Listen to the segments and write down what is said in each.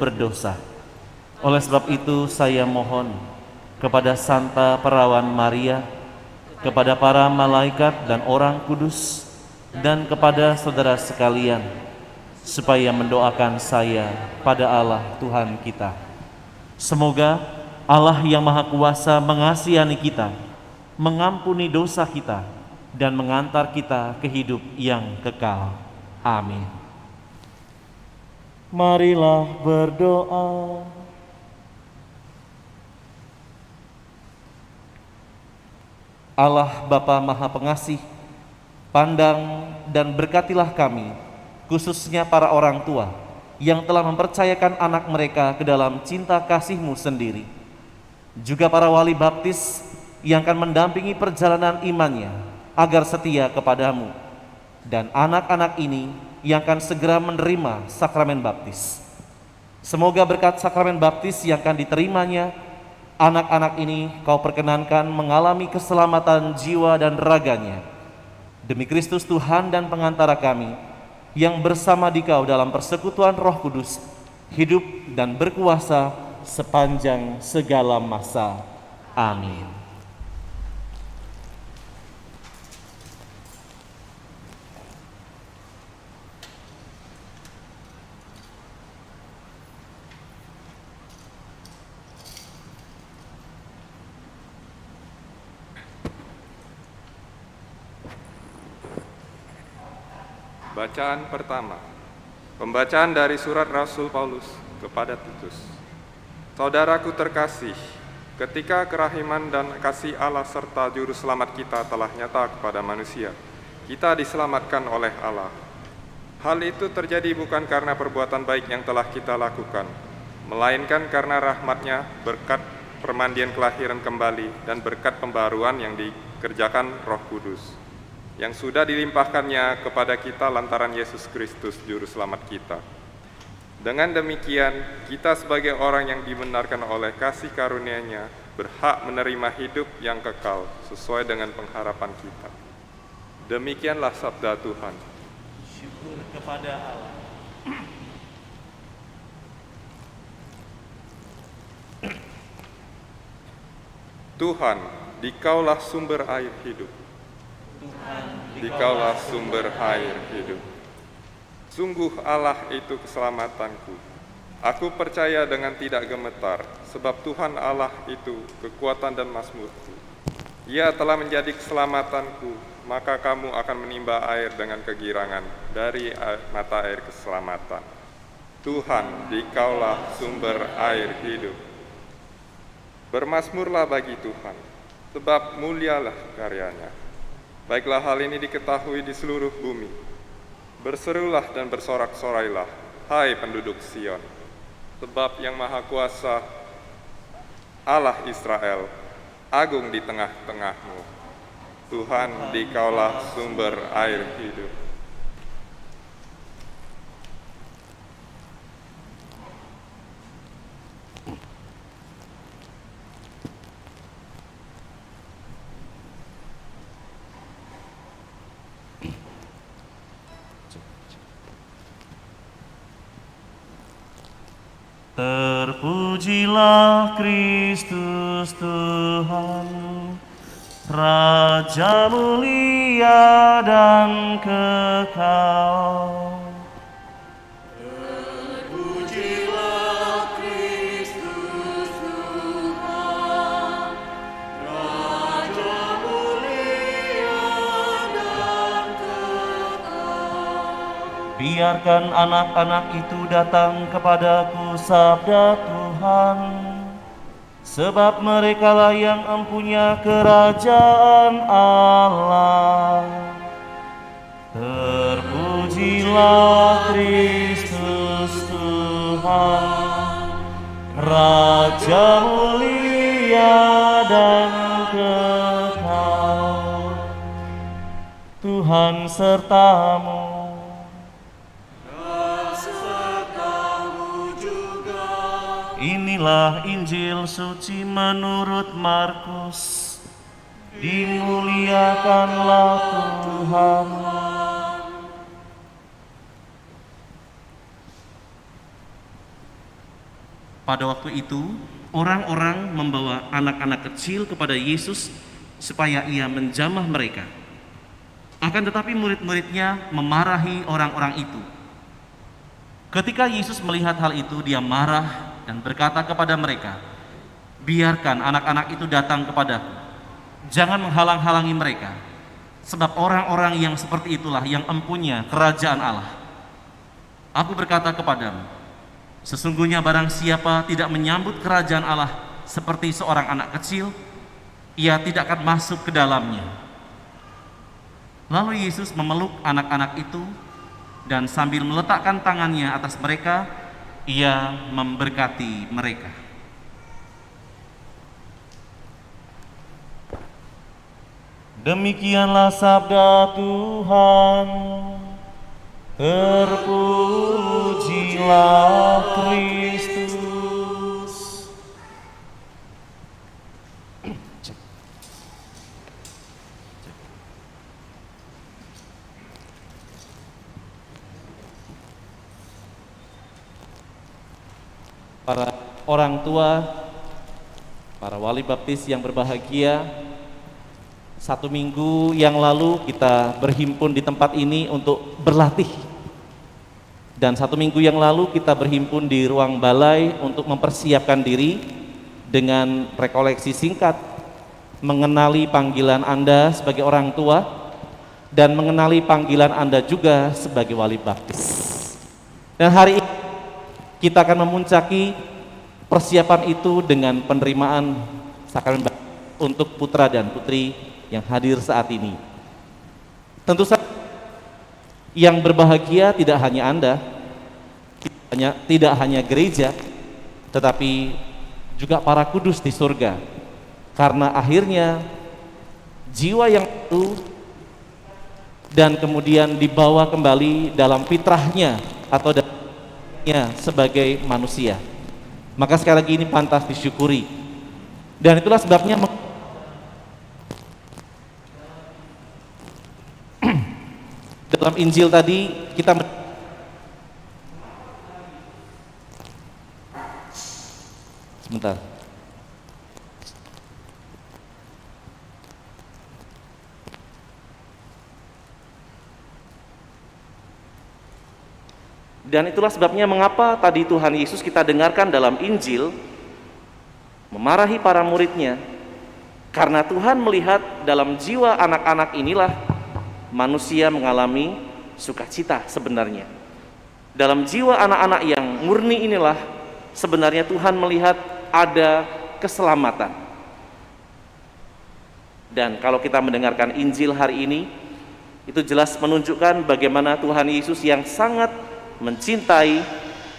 berdosa. Oleh sebab itu saya mohon kepada Santa Perawan Maria, kepada para malaikat dan orang kudus, dan kepada saudara sekalian, supaya mendoakan saya pada Allah Tuhan kita. Semoga Allah yang Maha Kuasa mengasihani kita, mengampuni dosa kita, dan mengantar kita ke hidup yang kekal. Amin. Marilah berdoa. Allah Bapa Maha Pengasih, pandang dan berkatilah kami, khususnya para orang tua yang telah mempercayakan anak mereka ke dalam cinta kasih-Mu sendiri. Juga para wali baptis yang akan mendampingi perjalanan imannya agar setia kepadamu, dan anak-anak ini yang akan segera menerima sakramen baptis. Semoga berkat sakramen baptis yang akan diterimanya, anak-anak ini Kau perkenankan mengalami keselamatan jiwa dan raganya. Demi Kristus Tuhan dan pengantara kami, yang bersama di Kau dalam persekutuan Roh Kudus, hidup dan berkuasa sepanjang segala masa. Amin. Bacaan pertama. Pembacaan dari surat Rasul Paulus kepada Titus. Saudaraku terkasih, ketika kerahiman dan kasih Allah serta juru selamat kita telah nyata kepada manusia, kita diselamatkan oleh Allah. Hal itu terjadi bukan karena perbuatan baik yang telah kita lakukan, melainkan karena rahmat-Nya berkat permandian kelahiran kembali dan berkat pembaruan yang dikerjakan Roh Kudus, yang sudah dilimpahkannya kepada kita lantaran Yesus Kristus Juru Selamat kita. Dengan demikian, kita sebagai orang yang dibenarkan oleh kasih karunia-Nya berhak menerima hidup yang kekal sesuai dengan pengharapan kita. Demikianlah sabda Tuhan. Syukur kepada Allah. Tuhan, Dikaulah sumber air hidup. Dikaulah sumber air hidup. Sungguh Allah itu keselamatanku. Aku percaya dengan tidak gemetar, sebab Tuhan Allah itu kekuatan dan mazmurku. Ia telah menjadi keselamatanku, maka kamu akan menimba air dengan kegirangan dari mata air keselamatan. Tuhan, Dikaulah sumber air hidup. Bermazmurlah bagi Tuhan, sebab mulialah karya-Nya. Baiklah hal ini diketahui di seluruh bumi. Berserulah dan bersorak-sorailah, hai penduduk Sion, sebab Yang Maha Kuasa, Allah Israel, agung di tengah-tengahmu. Tuhan, Dikaulah sumber air hidup. Terpujilah Kristus Tuhan, Raja mulia dan kekal. Terpujilah Kristus Tuhan, Raja mulia dan kekal. Biarkan anak-anak itu datang kepadaku, sabda Tuhan, sebab merekalah yang empunya kerajaan Allah. Terpujilah Kristus Tuhan, Raja mulia dan kekal. Tuhan sertamu. Inilah Injil suci menurut Markus. Dimuliakanlah Tuhan. Pada waktu itu, orang-orang membawa anak-anak kecil kepada Yesus supaya ia menjamah mereka. Akan tetapi murid-muridnya memarahi orang-orang itu. Ketika Yesus melihat hal itu, dia marah dan berkata kepada mereka, "Biarkan anak-anak itu datang kepadaku. Jangan menghalang-halangi mereka, sebab orang-orang yang seperti itulah yang empunya kerajaan Allah. Aku berkata kepadamu, sesungguhnya barang siapa tidak menyambut kerajaan Allah seperti seorang anak kecil, ia tidak akan masuk ke dalamnya." Lalu Yesus memeluk anak-anak itu dan sambil meletakkan tangannya atas mereka, ia memberkati mereka. Demikianlah sabda Tuhan. Terpujilah Kristus. Para orang tua, para wali baptis yang berbahagia, 1 minggu yang lalu kita berhimpun di tempat ini untuk berlatih. Dan 1 minggu yang lalu kita berhimpun di ruang balai untuk mempersiapkan diri dengan rekoleksi singkat, mengenali panggilan Anda sebagai orang tua dan mengenali panggilan Anda juga sebagai wali baptis. Dan hari ini kita akan memuncaki persiapan itu dengan penerimaan sakramen untuk putra dan putri yang hadir saat ini. Tentu saja yang berbahagia tidak hanya Anda, tidak hanya gereja, tetapi juga para kudus di surga. Karena akhirnya jiwa yang itu dan kemudian dibawa kembali dalam fitrahnya atau sebagai manusia. Maka sekali lagi ini pantas disyukuri. Dan itulah sebabnya dalam Injil tadi kita sebentar. Dan itulah sebabnya mengapa tadi Tuhan Yesus kita dengarkan dalam Injil memarahi para muridnya, karena Tuhan melihat dalam jiwa anak-anak inilah manusia mengalami sukacita sebenarnya. Dalam jiwa anak-anak yang murni inilah sebenarnya Tuhan melihat ada keselamatan. Dan kalau kita mendengarkan Injil hari ini, itu jelas menunjukkan bagaimana Tuhan Yesus yang sangat mencintai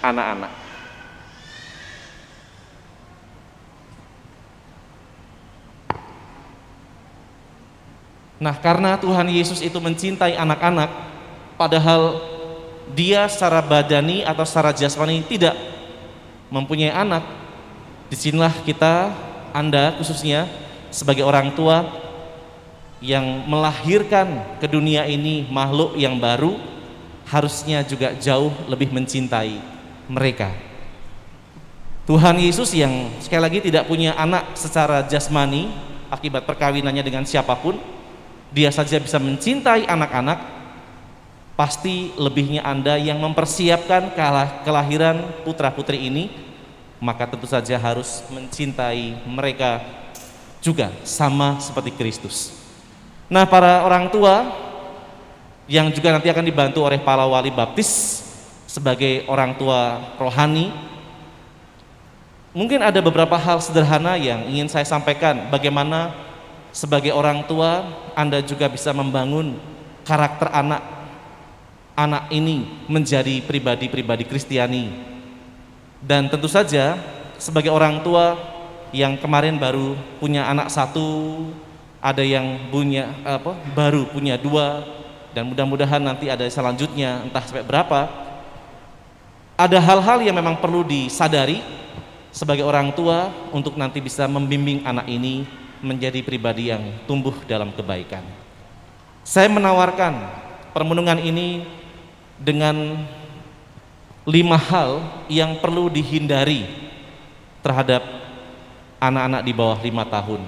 anak-anak. Nah, karena Tuhan Yesus itu mencintai anak-anak, padahal dia secara badani atau secara jasmani tidak mempunyai anak, disinilah kita, Anda khususnya sebagai orang tua yang melahirkan ke dunia ini makhluk yang baru, harusnya juga jauh lebih mencintai mereka. Tuhan Yesus yang sekali lagi tidak punya anak secara jasmani akibat perkawinannya dengan siapapun, dia saja bisa mencintai anak-anak, pasti lebihnya Anda yang mempersiapkan kelahiran putra-putri ini, maka tentu saja harus mencintai mereka juga sama seperti Kristus. Nah, para orang tua yang juga nanti akan dibantu oleh para wali baptis sebagai orang tua rohani, mungkin ada beberapa hal sederhana yang ingin saya sampaikan bagaimana sebagai orang tua Anda juga bisa membangun karakter anak ini menjadi pribadi-pribadi Kristiani. Dan tentu saja sebagai orang tua yang kemarin baru punya anak 1, ada yang baru punya 2, dan mudah-mudahan nanti ada selanjutnya entah sampai berapa. Ada hal-hal yang memang perlu disadari sebagai orang tua untuk nanti bisa membimbing anak ini menjadi pribadi yang tumbuh dalam kebaikan. Saya menawarkan permenungan ini dengan 5 hal yang perlu dihindari terhadap anak-anak di bawah 5 tahun.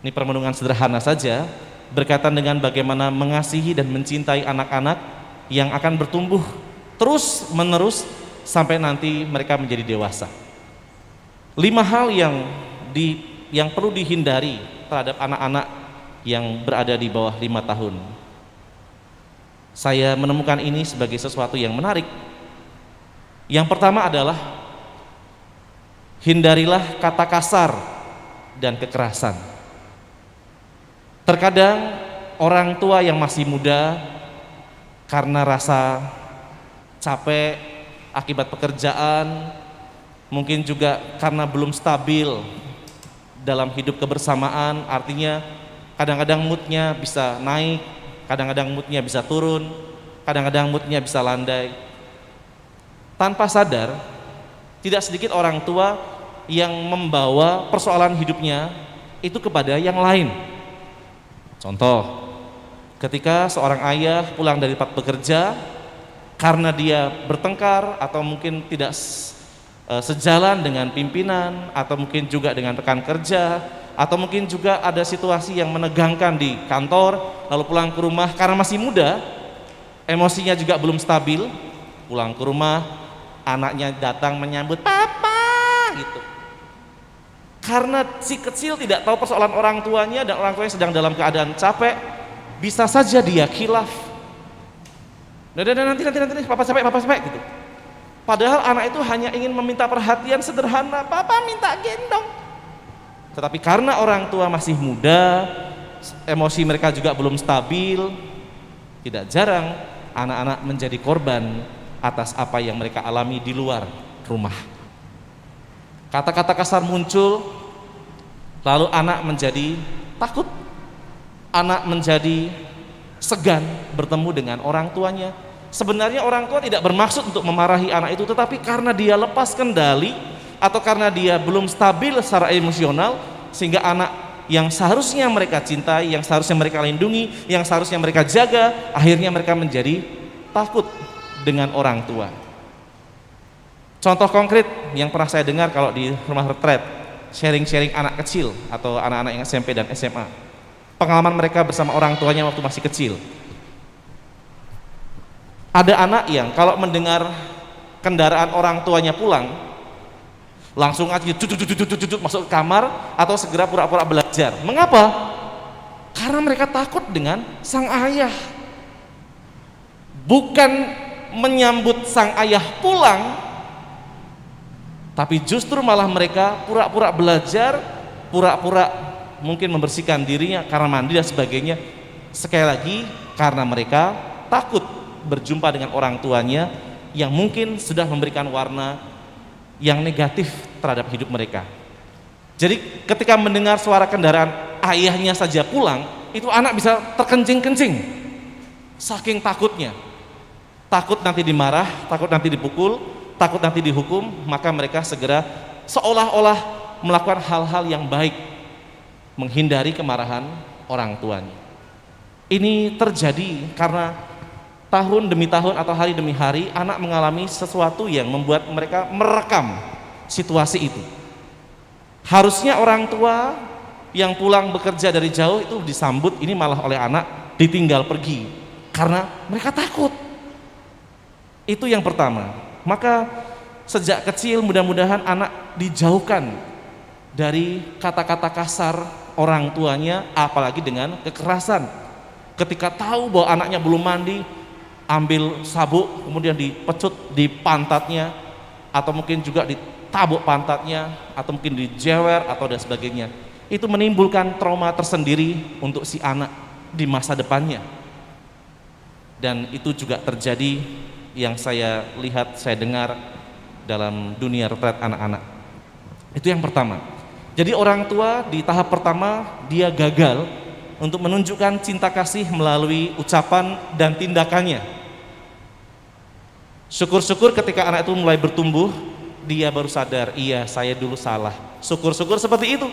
Ini permenungan sederhana saja berkaitan dengan bagaimana mengasihi dan mencintai anak-anak yang akan bertumbuh terus menerus sampai nanti mereka menjadi dewasa. 5 hal yang perlu dihindari terhadap anak-anak yang berada di bawah 5 tahun. Saya menemukan ini sebagai sesuatu yang menarik. Yang pertama adalah hindarilah kata kasar dan kekerasan. Terkadang orang tua yang masih muda karena rasa capek akibat pekerjaan, mungkin juga karena belum stabil dalam hidup kebersamaan, artinya kadang-kadang moodnya bisa naik, kadang-kadang moodnya bisa turun, kadang-kadang moodnya bisa landai. Tanpa sadar, tidak sedikit orang tua yang membawa persoalan hidupnya itu kepada yang lain. Contoh, ketika seorang ayah pulang dari tempat bekerja, karena dia bertengkar atau mungkin tidak sejalan dengan pimpinan, atau mungkin juga dengan rekan kerja, atau mungkin juga ada situasi yang menegangkan di kantor, lalu pulang ke rumah karena masih muda, emosinya juga belum stabil, pulang ke rumah, anaknya datang menyambut papa gitu. Karena si kecil tidak tahu persoalan orang tuanya dan orang tuanya sedang dalam keadaan capek, bisa saja dia khilaf. Nanti papa capek gitu. Padahal anak itu hanya ingin meminta perhatian sederhana, papa minta gendong. Tetapi karena orang tua masih muda, emosi mereka juga belum stabil, tidak jarang anak-anak menjadi korban atas apa yang mereka alami di luar rumah. Kata-kata kasar muncul, lalu anak menjadi takut, anak menjadi segan bertemu dengan orang tuanya. Sebenarnya orang tua tidak bermaksud untuk memarahi anak itu, tetapi karena dia lepas kendali atau karena dia belum stabil secara emosional, sehingga anak yang seharusnya mereka cintai, yang seharusnya mereka lindungi, yang seharusnya mereka jaga, akhirnya mereka menjadi takut dengan orang tua. Contoh konkret yang pernah saya dengar kalau di rumah retret, sharing-sharing anak kecil atau anak-anak yang SMP dan SMA, pengalaman mereka bersama orang tuanya waktu masih kecil. Ada anak yang kalau mendengar kendaraan orang tuanya pulang, langsung aja masuk ke kamar atau segera pura-pura belajar. Mengapa? Karena mereka takut dengan sang ayah. Bukan menyambut sang ayah pulang, tapi justru malah mereka pura-pura belajar, pura-pura mungkin membersihkan dirinya karena mandi dan sebagainya. Sekali lagi, karena mereka takut berjumpa dengan orang tuanya yang mungkin sudah memberikan warna yang negatif terhadap hidup mereka. Jadi ketika mendengar suara kendaraan ayahnya saja pulang, itu anak bisa terkencing-kencing saking takutnya. Takut nanti dimarah, takut nanti dipukul, takut nanti dihukum, maka mereka segera seolah-olah melakukan hal-hal yang baik, menghindari kemarahan orang tuanya. Ini terjadi karena tahun demi tahun atau hari demi hari anak mengalami sesuatu yang membuat mereka merekam situasi itu. Harusnya orang tua yang pulang bekerja dari jauh itu disambut, ini malah oleh anak ditinggal pergi karena mereka takut. Itu yang pertama. Maka sejak kecil mudah-mudahan anak dijauhkan dari kata-kata kasar orang tuanya, apalagi dengan kekerasan. Ketika tahu bahwa anaknya belum mandi, ambil sabuk kemudian dipecut di pantatnya, atau mungkin juga ditabuk pantatnya, atau mungkin dijewer atau dan sebagainya. Itu menimbulkan trauma tersendiri untuk si anak di masa depannya. Dan itu juga terjadi yang saya lihat, saya dengar dalam dunia retret anak-anak. Itu yang pertama. Jadi orang tua di tahap pertama dia gagal untuk menunjukkan cinta kasih melalui ucapan dan tindakannya. Syukur-syukur ketika anak itu mulai bertumbuh, dia baru sadar, iya saya dulu salah. Syukur-syukur seperti itu.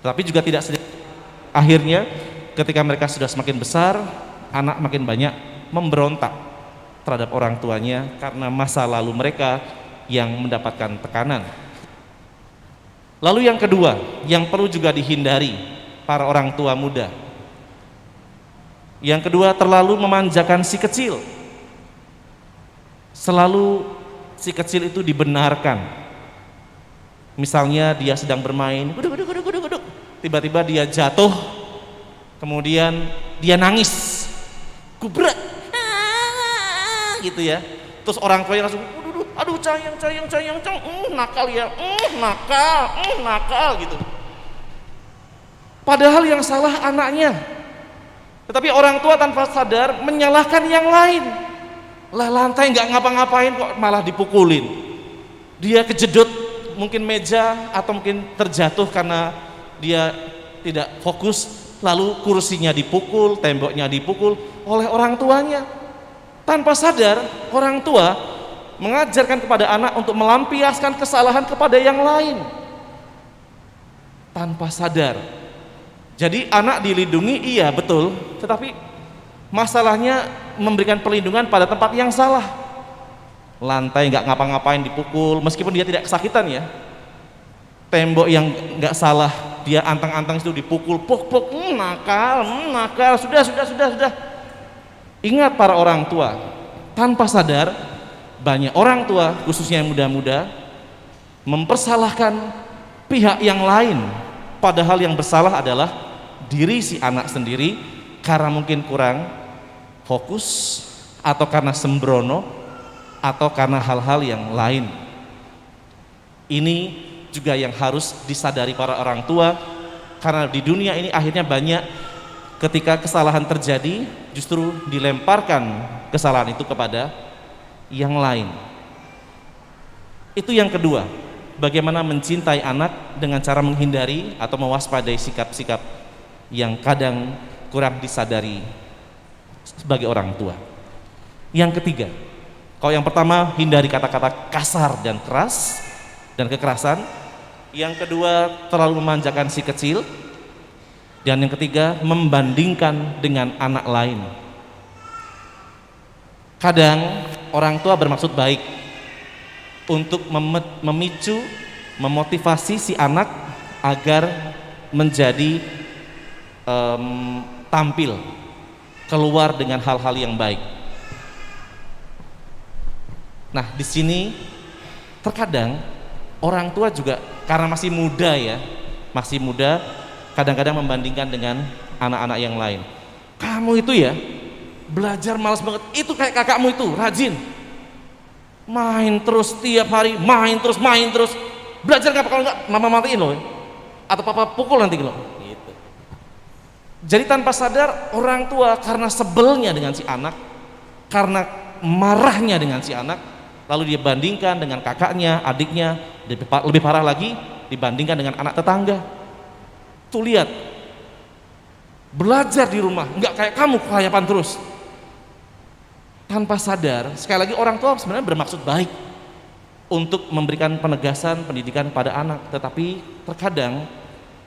Tapi juga tidak sedikit. Akhirnya ketika mereka sudah semakin besar, anak makin banyak memberontak terhadap orang tuanya karena masa lalu mereka yang mendapatkan tekanan. Lalu yang kedua, yang perlu juga dihindari para orang tua muda. Yang kedua, terlalu memanjakan si kecil. Selalu si kecil itu dibenarkan. Misalnya dia sedang bermain, guduk, guduk, guduk, guduk, guduk. Tiba-tiba dia jatuh, kemudian dia nangis, kubrak, gitu ya. Terus orang tuanya langsung, aduh sayang, nakal ya, nakal gitu. Padahal yang salah anaknya, tetapi orang tua tanpa sadar menyalahkan yang lain. Lah lantai nggak ngapa-ngapain kok malah dipukulin. Dia kejedot mungkin meja atau mungkin terjatuh karena dia tidak fokus, lalu kursinya dipukul, temboknya dipukul oleh orang tuanya. Tanpa sadar orang tua mengajarkan kepada anak untuk melampiaskan kesalahan kepada yang lain. Tanpa sadar. Jadi anak dilindungi, iya betul, tetapi masalahnya memberikan perlindungan pada tempat yang salah. Lantai nggak ngapa-ngapain dipukul, meskipun dia tidak kesakitan ya. Tembok yang nggak salah, dia antang-antang itu dipukul, puk, nakal, sudah. Ingat para orang tua, tanpa sadar banyak orang tua, khususnya yang muda-muda, mempersalahkan pihak yang lain, padahal yang bersalah adalah diri si anak sendiri karena mungkin kurang fokus atau karena sembrono atau karena hal-hal yang lain. Ini juga yang harus disadari para orang tua, karena di dunia ini akhirnya banyak ketika kesalahan terjadi justru dilemparkan kesalahan itu kepada yang lain. Itu yang kedua, bagaimana mencintai anak dengan cara menghindari atau mewaspadai sikap-sikap yang kadang kurang disadari sebagai orang tua. Yang ketiga, kalau yang pertama hindari kata-kata kasar dan keras dan kekerasan. Yang kedua, terlalu memanjakan si kecil. Dan yang ketiga, membandingkan dengan anak lain. Kadang orang tua bermaksud baik untuk memicu, memotivasi si anak agar menjadi tampil keluar dengan hal-hal yang baik. Nah, di sini terkadang orang tua juga karena masih muda ya, masih muda, kadang-kadang membandingkan dengan anak-anak yang lain. Kamu itu ya belajar malas banget, itu kayak kakakmu itu rajin, main terus tiap hari, main terus, belajar nggak? Kalau nggak mama matiin loh, atau papa pukul nanti loh. Gitu. Jadi tanpa sadar orang tua karena sebelnya dengan si anak, karena marahnya dengan si anak, lalu dia bandingkan dengan kakaknya, adiknya, lebih parah lagi dibandingkan dengan anak tetangga. Tuh lihat, belajar di rumah nggak kayak kamu, kelayapan terus. Tanpa sadar, sekali lagi orang tua sebenarnya bermaksud baik untuk memberikan penegasan pendidikan pada anak, tetapi terkadang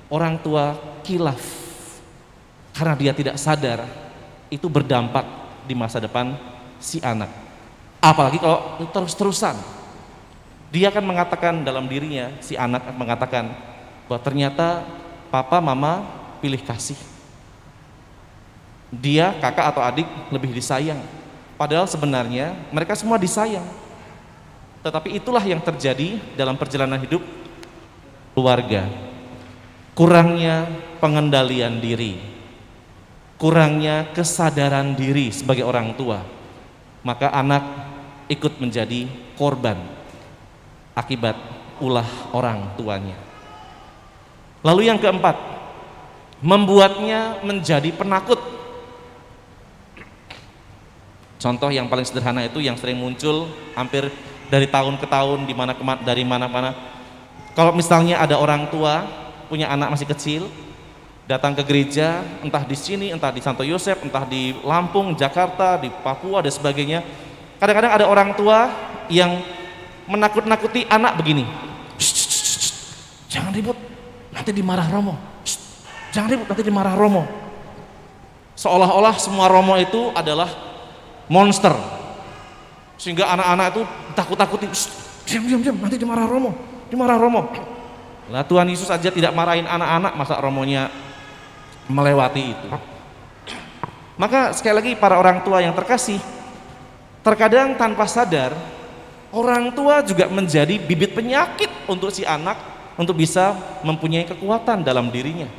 orang tua kilaf karena dia tidak sadar, itu berdampak di masa depan si anak. Apalagi kalau terus-terusan, dia akan mengatakan dalam dirinya, si anak akan mengatakan bahwa ternyata papa mama pilih kasih, dia kakak atau adik lebih disayang, padahal sebenarnya mereka semua disayang. Tetapi itulah yang terjadi dalam perjalanan hidup keluarga. Kurangnya pengendalian diri, kurangnya kesadaran diri sebagai orang tua, maka anak ikut menjadi korban akibat ulah orang tuanya. Lalu yang keempat, membuatnya menjadi penakut. Contoh yang paling sederhana itu yang sering muncul hampir dari tahun ke tahun, dari mana-mana. Kalau misalnya ada orang tua punya anak masih kecil, datang ke gereja, entah di sini, entah di Santo Yosef, entah di Lampung, Jakarta, di Papua dan sebagainya. Kadang-kadang ada orang tua yang menakut-nakuti anak begini. Jangan ribut, nanti dimarah Romo. Jangan ribut, nanti dimarah Romo. Seolah-olah semua Romo itu adalah monster, sehingga anak-anak itu takut-takuti. Diam, nanti dimarah Romo. Lah Tuhan Yesus aja tidak marahin anak-anak, masa romonya melewati itu. Maka sekali lagi para orang tua yang terkasih, terkadang tanpa sadar orang tua juga menjadi bibit penyakit untuk si anak untuk bisa mempunyai kekuatan dalam dirinya.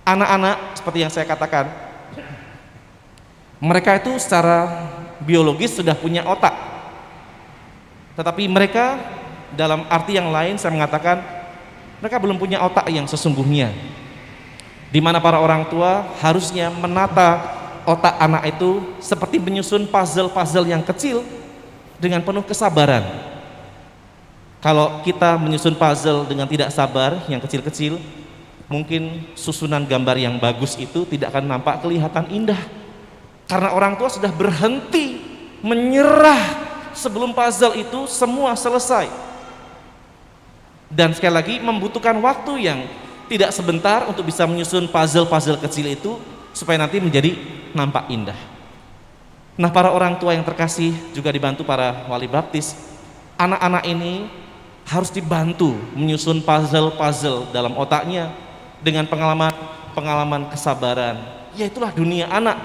Anak-anak seperti yang saya katakan, mereka itu secara biologis sudah punya otak, tetapi mereka dalam arti yang lain saya mengatakan mereka belum punya otak yang sesungguhnya, di mana para orang tua harusnya menata otak anak itu seperti menyusun puzzle-puzzle yang kecil dengan penuh kesabaran. Kalau kita menyusun puzzle dengan tidak sabar yang kecil-kecil, mungkin susunan gambar yang bagus itu tidak akan nampak kelihatan indah, karena orang tua sudah berhenti menyerah sebelum puzzle itu semua selesai. Dan sekali lagi membutuhkan waktu yang tidak sebentar untuk bisa menyusun puzzle-puzzle kecil itu supaya nanti menjadi nampak indah. Nah, para orang tua yang terkasih juga dibantu para wali baptis. Anak-anak ini harus dibantu menyusun puzzle-puzzle dalam otaknya dengan pengalaman kesabaran. Ya itulah dunia anak.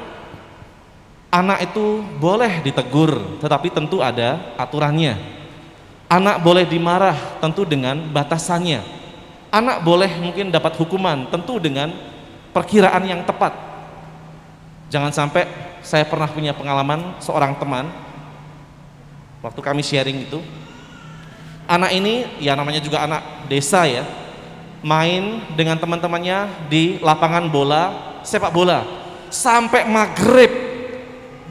Anak itu boleh ditegur, tetapi tentu ada aturannya. Anak boleh dimarah, tentu dengan batasannya. Anak boleh mungkin dapat hukuman, tentu dengan perkiraan yang tepat. Jangan sampai, saya pernah punya pengalaman seorang teman, waktu kami sharing itu, anak ini, ya namanya juga anak desa ya, main dengan teman-temannya di lapangan bola, sepak bola, sampai maghrib.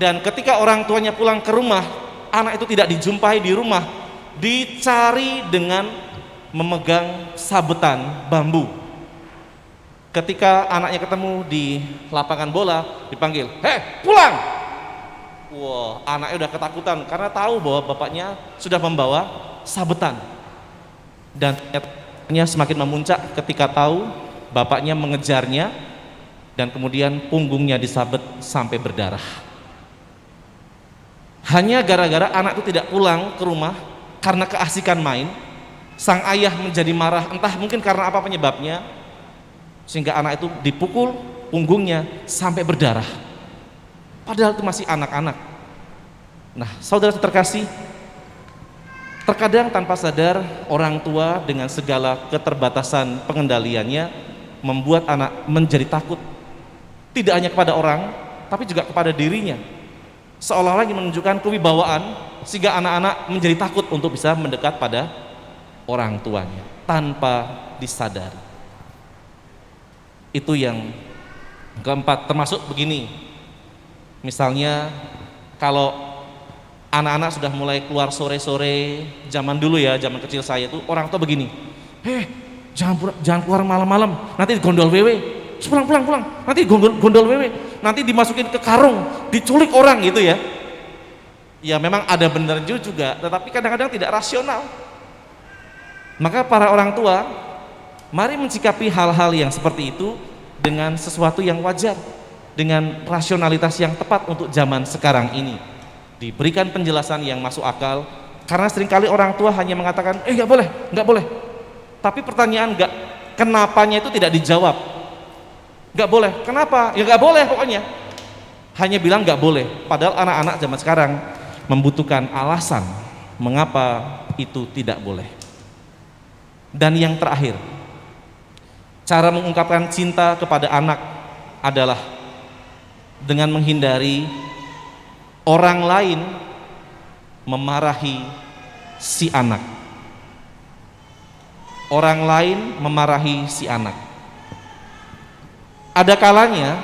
Dan ketika orang tuanya pulang ke rumah, anak itu tidak dijumpai di rumah, dicari dengan memegang sabetan bambu. Ketika anaknya ketemu di lapangan bola, dipanggil, "Hei, pulang!" Wah, anaknya udah ketakutan karena tahu bahwa bapaknya sudah membawa sabetan. Dan ternyata semakin memuncak ketika tahu bapaknya mengejarnya dan kemudian punggungnya disabet sampai berdarah. Hanya gara-gara anak itu tidak pulang ke rumah karena keasikan main, sang ayah menjadi marah, entah mungkin karena apa penyebabnya, sehingga anak itu dipukul punggungnya sampai berdarah. Padahal itu masih anak-anak. Nah, saudara terkasih, terkadang tanpa sadar orang tua dengan segala keterbatasan pengendaliannya membuat anak menjadi takut. Tidak hanya kepada orang, tapi juga kepada dirinya. Seolah-olah ingin menunjukkan kewibawaan sehingga anak-anak menjadi takut untuk bisa mendekat pada orang tuanya tanpa disadari. Itu yang keempat, termasuk begini. Misalnya kalau anak-anak sudah mulai keluar sore-sore, zaman dulu ya, zaman kecil saya itu orang tua begini, jangan keluar malam-malam, nanti digondol wewe. Pulang, nanti gondol wewe, nanti dimasukin ke karung, diculik orang gitu ya. Ya memang ada benar juga, tetapi kadang-kadang tidak rasional. Maka para orang tua, mari mencikapi hal-hal yang seperti itu dengan sesuatu yang wajar, dengan rasionalitas yang tepat untuk zaman sekarang ini. Diberikan penjelasan yang masuk akal, karena seringkali orang tua hanya mengatakan, nggak boleh. Tapi pertanyaan kenapanya itu tidak dijawab. Nggak boleh, kenapa? Ya nggak boleh pokoknya. Hanya bilang nggak boleh, padahal anak-anak zaman sekarang membutuhkan alasan mengapa itu tidak boleh. Dan yang terakhir, cara mengungkapkan cinta kepada anak adalah dengan menghindari orang lain memarahi si anak. Orang lain memarahi si anak. Ada kalanya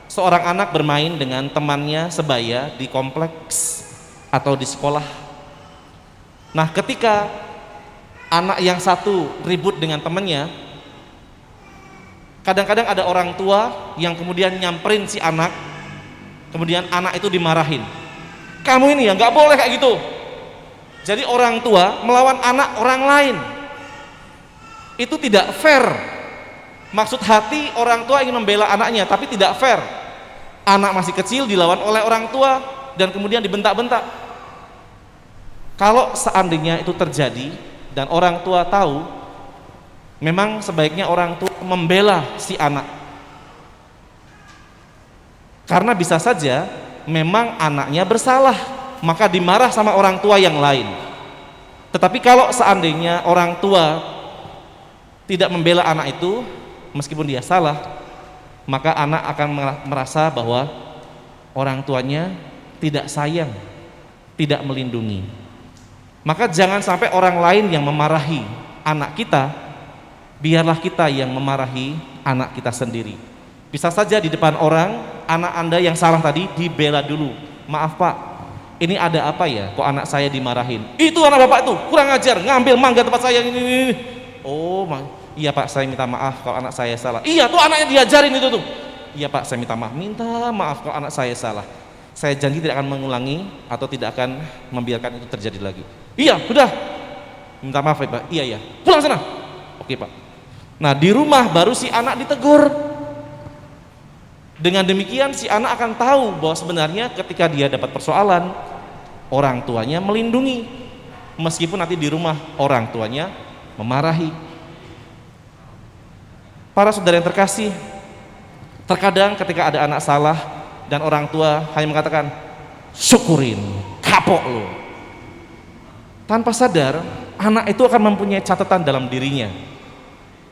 seorang anak bermain dengan temannya sebaya di kompleks atau di sekolah. Nah, ketika anak yang satu ribut dengan temannya, kadang-kadang ada orang tua yang kemudian nyamperin si anak, kemudian anak itu dimarahin. Kamu ini ya nggak boleh kayak gitu. Jadi orang tua melawan anak orang lain. Itu tidak fair. Maksud hati orang tua ingin membela anaknya, tapi tidak fair. Anak masih kecil dilawan oleh orang tua dan kemudian dibentak-bentak. Kalau seandainya itu terjadi dan orang tua tahu, memang sebaiknya orang tua membela si anak. Karena bisa saja memang anaknya bersalah, maka dimarah sama orang tua yang lain. Tetapi kalau seandainya orang tua tidak membela anak itu, meskipun dia salah, maka anak akan merasa bahwa orang tuanya tidak sayang, tidak melindungi. Maka jangan sampai orang lain yang memarahi anak kita, biarlah kita yang memarahi anak kita sendiri. Bisa saja di depan orang, anak Anda yang salah tadi dibela dulu. Maaf Pak, ini ada apa ya, kok anak saya dimarahin? Itu anak Bapak tuh, kurang ajar, ngambil mangga tempat saya ini. Oh, iya Pak, saya minta maaf kalau anak saya salah. Iya tuh anaknya diajarin itu tuh. Iya Pak, saya minta maaf kalau anak saya salah. Saya janji tidak akan mengulangi atau tidak akan membiarkan itu terjadi lagi. Iya, sudah. Minta maaf ya Pak. Iya. Pulang sana. Oke Pak. Nah, di rumah baru si anak ditegur. Dengan demikian si anak akan tahu bahwa sebenarnya ketika dia dapat persoalan, orang tuanya melindungi. Meskipun nanti di rumah orang tuanya memarahi. Para saudara yang terkasih, terkadang ketika ada anak salah dan orang tua hanya mengatakan syukurin, kapok lo. Tanpa sadar, anak itu akan mempunyai catatan dalam dirinya.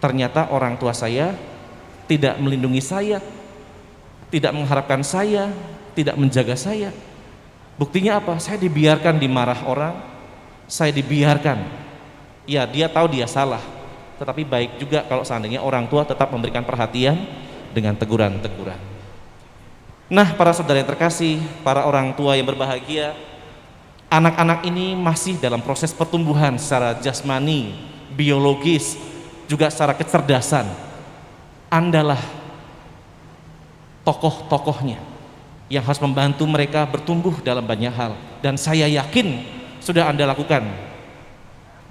Ternyata orang tua saya tidak melindungi saya, tidak mengharapkan saya, tidak menjaga saya. Buktinya apa? Saya dibiarkan dimarah orang, saya dibiarkan. Ya, dia tahu dia salah, tetapi baik juga kalau seandainya orang tua tetap memberikan perhatian dengan teguran-teguran. Nah, para saudara yang terkasih, para orang tua yang berbahagia, anak-anak ini masih dalam proses pertumbuhan secara jasmani, biologis, juga secara kecerdasan. Andalah tokoh-tokohnya yang harus membantu mereka bertumbuh dalam banyak hal. Dan saya yakin sudah Anda lakukan.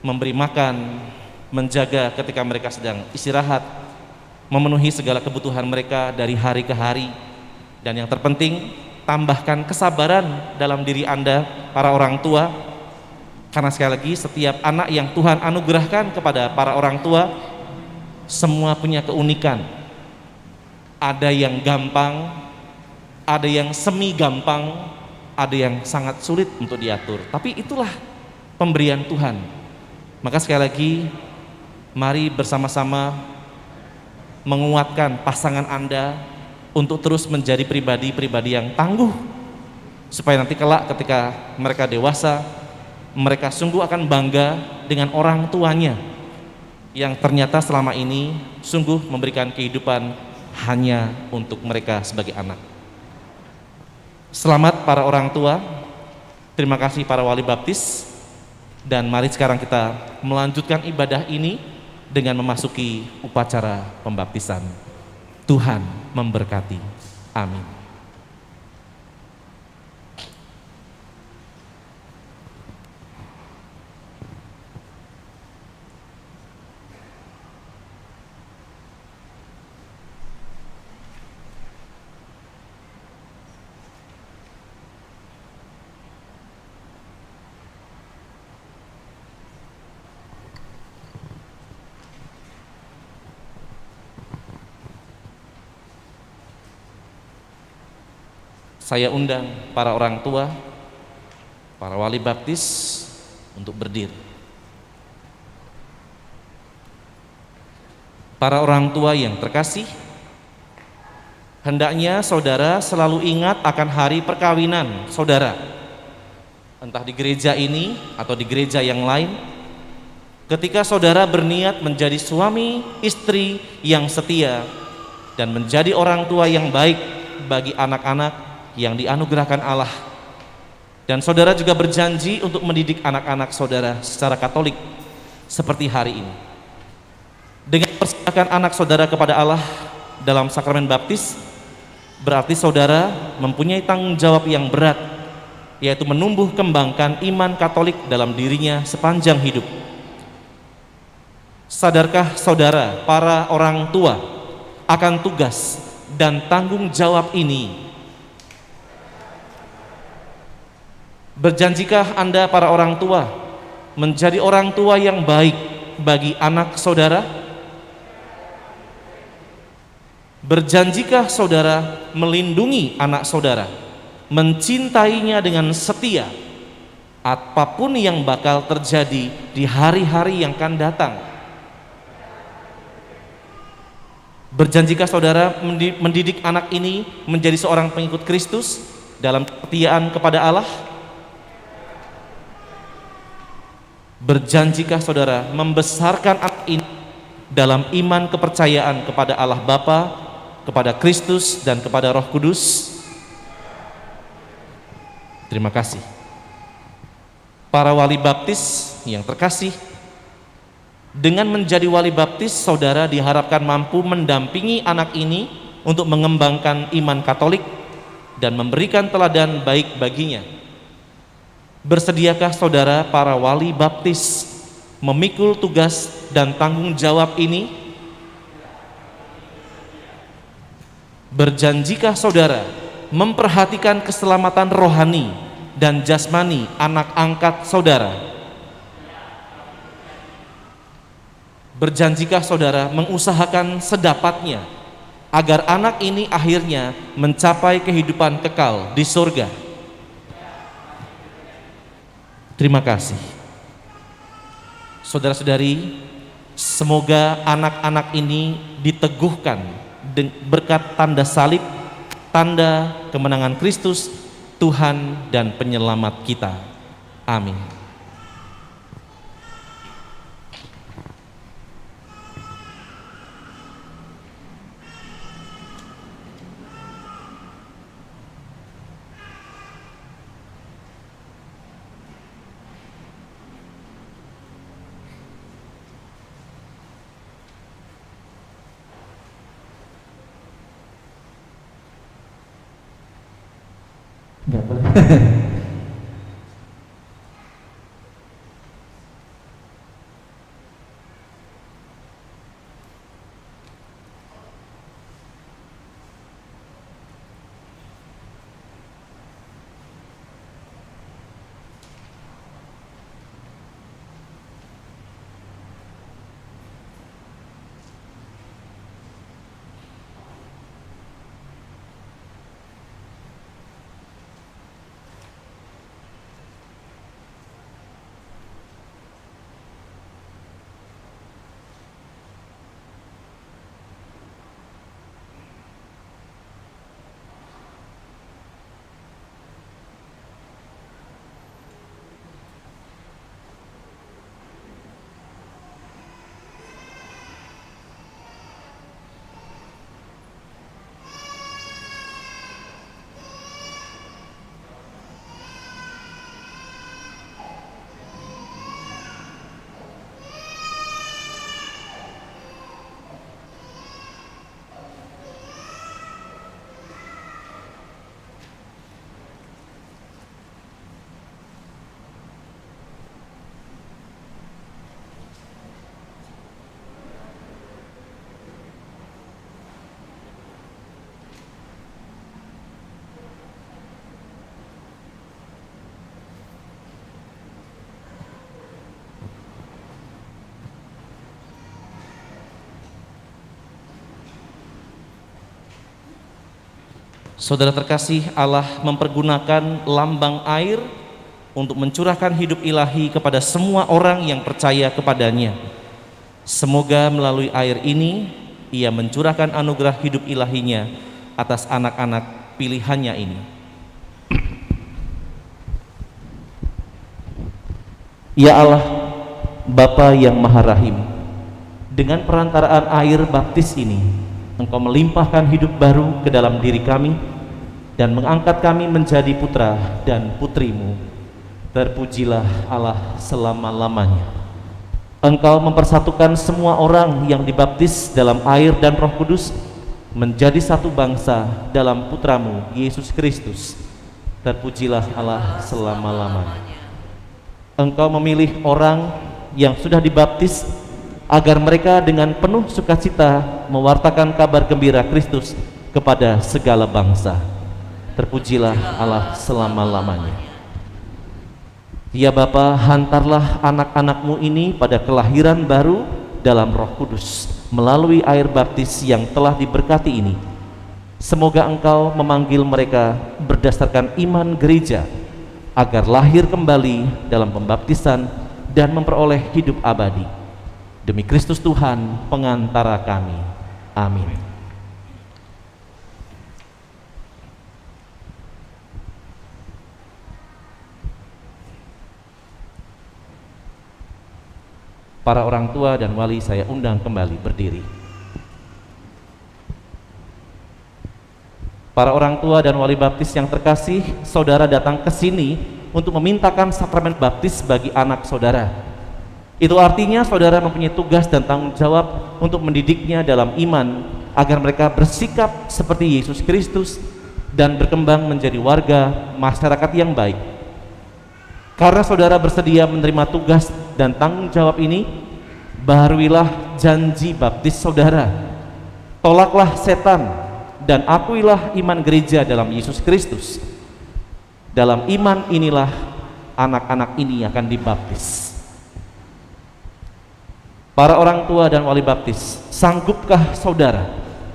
Memberi makan, menjaga ketika mereka sedang istirahat, memenuhi segala kebutuhan mereka dari hari ke hari. Dan yang terpenting, tambahkan kesabaran dalam diri Anda, para orang tua. Karena sekali lagi, setiap anak yang Tuhan anugerahkan kepada para orang tua, semua punya keunikan. Ada yang gampang, ada yang semi gampang, ada yang sangat sulit untuk diatur. Tapi itulah pemberian Tuhan. Maka sekali lagi, mari bersama-sama menguatkan pasangan Anda untuk terus menjadi pribadi-pribadi yang tangguh, supaya nanti kelak ketika mereka dewasa, mereka sungguh akan bangga dengan orang tuanya yang ternyata selama ini sungguh memberikan kehidupan hanya untuk mereka sebagai anak. Selamat para orang tua, terima kasih para wali baptis, dan mari sekarang kita melanjutkan ibadah ini dengan memasuki upacara pembaptisan. Tuhan memberkati. Amin. Saya undang para orang tua, para wali baptis untuk berdiri. Para orang tua yang terkasih, hendaknya saudara selalu ingat akan hari perkawinan saudara, entah di gereja ini atau di gereja yang lain. Ketika saudara berniat menjadi suami istri yang setia dan menjadi orang tua yang baik bagi anak-anak yang dianugerahkan Allah, dan saudara juga berjanji untuk mendidik anak-anak saudara secara Katolik seperti hari ini. Dengan persilakan anak saudara kepada Allah dalam sakramen baptis, berarti saudara mempunyai tanggung jawab yang berat, yaitu menumbuh kembangkan iman Katolik dalam dirinya sepanjang hidup. Sadarkah saudara, para orang tua, akan tugas dan tanggung jawab ini? Berjanjikah Anda para orang tua menjadi orang tua yang baik bagi anak saudara? Berjanjikah saudara melindungi anak saudara, mencintainya dengan setia, apapun yang bakal terjadi di hari-hari yang akan datang? Berjanjikah saudara mendidik anak ini menjadi seorang pengikut Kristus dalam kesetiaan kepada Allah? Berjanjikah saudara membesarkan anak ini dalam iman kepercayaan kepada Allah Bapa, kepada Kristus, dan kepada Roh Kudus? Terima kasih. Para wali baptis yang terkasih, dengan menjadi wali baptis, saudara diharapkan mampu mendampingi anak ini untuk mengembangkan iman Katolik dan memberikan teladan baik baginya. Bersediakah saudara para wali baptis memikul tugas dan tanggung jawab ini? Berjanjikah saudara memperhatikan keselamatan rohani dan jasmani anak angkat saudara? Berjanjikah saudara mengusahakan sedapatnya agar anak ini akhirnya mencapai kehidupan kekal di surga? Terima kasih. Saudara-saudari, semoga anak-anak ini diteguhkan berkat tanda salib, tanda kemenangan Kristus, Tuhan dan penyelamat kita. Amin. Nggak boleh. Saudara terkasih, Allah mempergunakan lambang air untuk mencurahkan hidup ilahi kepada semua orang yang percaya kepadanya. Semoga melalui air ini Ia mencurahkan anugerah hidup ilahinya atas anak-anak pilihannya ini. Ya Allah, Bapa yang Maha Rahim, dengan perantaraan air baptis ini Engkau melimpahkan hidup baru ke dalam diri kami dan mengangkat kami menjadi putra dan putrimu. Terpujilah Allah selama-lamanya. Engkau mempersatukan semua orang yang dibaptis dalam air dan Roh Kudus menjadi satu bangsa dalam putramu Yesus Kristus. Terpujilah Allah selama-lamanya. Engkau memilih orang yang sudah dibaptis agar mereka dengan penuh sukacita mewartakan kabar gembira Kristus kepada segala bangsa. Terpujilah Allah selama-lamanya. Ya Bapa, hantarlah anak-anak-Mu ini pada kelahiran baru dalam Roh Kudus melalui air baptis yang telah diberkati ini. Semoga Engkau memanggil mereka berdasarkan iman gereja agar lahir kembali dalam pembaptisan dan memperoleh hidup abadi. Demi Kristus Tuhan, pengantara kami. Amin. Para orang tua dan wali saya undang kembali berdiri. Para orang tua dan wali baptis yang terkasih, saudara datang ke sini untuk memintakan sakramen baptis bagi anak saudara. Itu artinya saudara mempunyai tugas dan tanggung jawab untuk mendidiknya dalam iman agar mereka bersikap seperti Yesus Kristus dan berkembang menjadi warga masyarakat yang baik. Karena saudara bersedia menerima tugas dan tanggung jawab ini, baharuilah janji baptis saudara. Tolaklah setan dan akuilah iman gereja dalam Yesus Kristus. Dalam iman inilah anak-anak ini akan dibaptis. Para orang tua dan wali baptis, sanggupkah saudara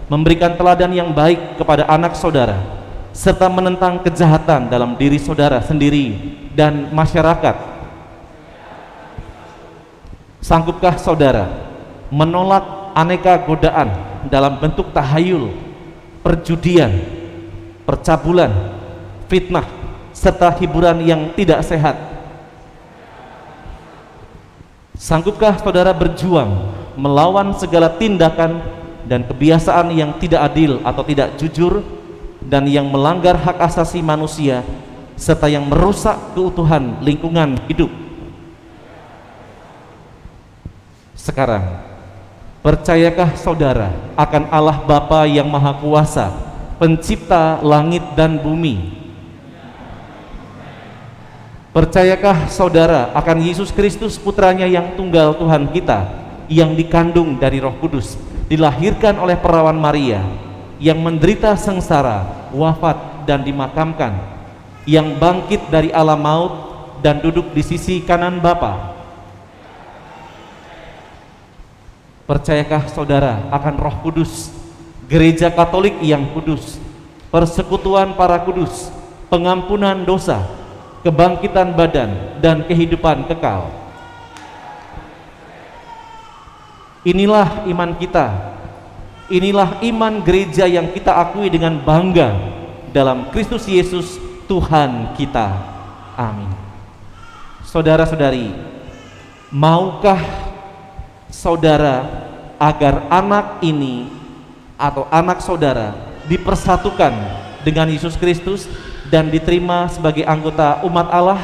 memberikan teladan yang baik kepada anak saudara serta menentang kejahatan dalam diri saudara sendiri dan masyarakat? Sanggupkah saudara menolak aneka godaan dalam bentuk tahayul, perjudian, percabulan, fitnah, serta hiburan yang tidak sehat? Sanggupkah saudara berjuang melawan segala tindakan dan kebiasaan yang tidak adil atau tidak jujur dan yang melanggar hak asasi manusia serta yang merusak keutuhan lingkungan hidup? Sekarang, percayakah saudara akan Allah Bapa yang Maha Kuasa, pencipta langit dan bumi? Percayakah saudara akan Yesus Kristus putranya yang tunggal Tuhan kita, yang dikandung dari Roh Kudus, dilahirkan oleh perawan Maria, yang menderita sengsara, wafat dan dimakamkan, yang bangkit dari alam maut dan duduk di sisi kanan Bapa? Percayakah saudara akan Roh Kudus, gereja Katolik yang kudus, persekutuan para kudus, pengampunan dosa, kebangkitan badan, dan kehidupan kekal? Inilah iman kita. Inilah iman gereja yang kita akui dengan bangga dalam Kristus Yesus Tuhan kita. Amin. Saudara-saudari, maukah saudara agar anak ini atau anak saudara dipersatukan dengan Yesus Kristus dan diterima sebagai anggota umat Allah?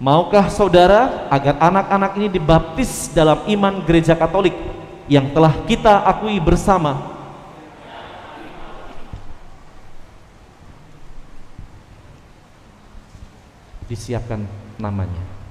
Maukah saudara agar anak-anak ini dibaptis dalam iman gereja Katolik yang telah kita akui bersama? Disiapkan namanya.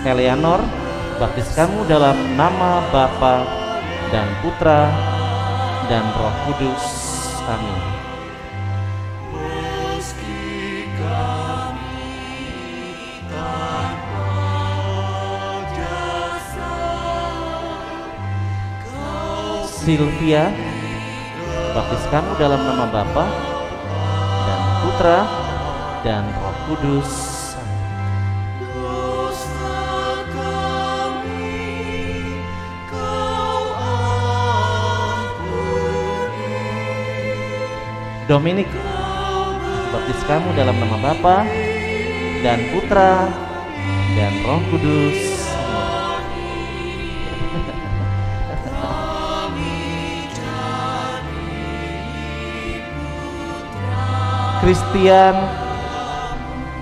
Eleanor, baptis kamu dalam nama Bapa dan Putra dan Roh Kudus. Amin. Meski kami tanpa jasa, Sylvia, baptis kamu dalam nama Bapa dan Putra dan Roh Kudus. Dominic, baptis kamu dalam nama Bapa dan Putra dan Roh Kudus. Christian,